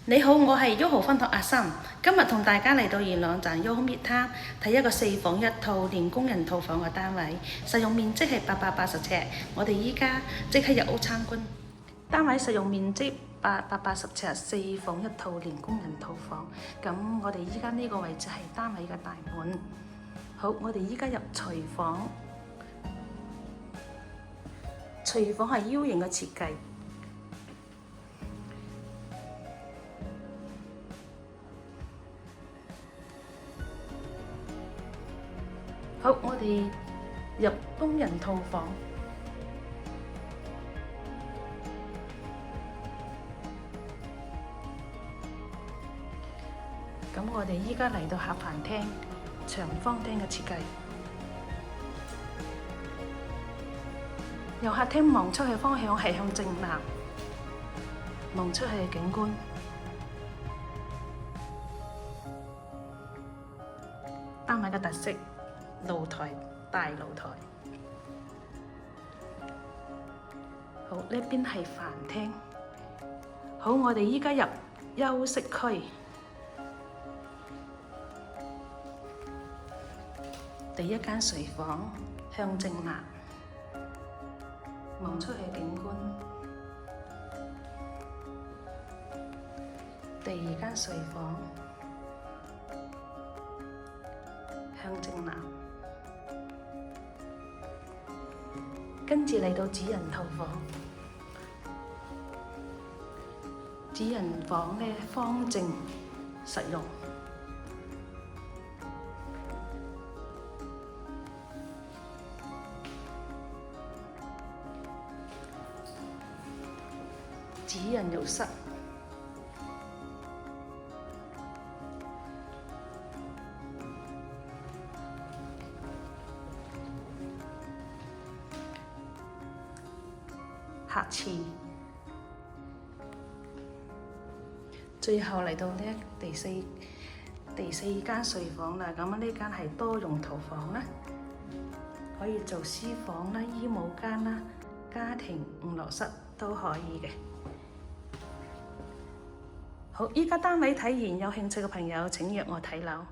你好，我係1號分堂阿心，今日同大家嚟到元朗站 Yoho Midtown 睇一個4房1套連工人套房嘅單位，實用面積係880尺。我哋依家即刻入屋參觀。單位實用面積880尺，4房1套連工人套房。咁我哋依家呢個位置係單位嘅大門。好，我哋依家入廚房。廚房係 U 型嘅設計。好，我哋入工人套房。咁我哋依家嚟到客飯廳，長方廳嘅設計。由客廳望出去方向係向正南，望出去嘅景觀。單位嘅特色。露台，大露台。好，呢邊係飯廳。好，我哋依家入休息區。第一間睡房向正南，望出去景觀。第二間睡房向正南。跟住嚟到主人套房，主人房呢方正實用，主人浴室，客廁，最後嚟到呢第四間睡房啦。咁呢間係多用途房啦，可以做書房啦、衣帽間啦、家庭娛樂室都可以嘅。好，依家單位睇完，有興趣嘅朋友請約我睇樓。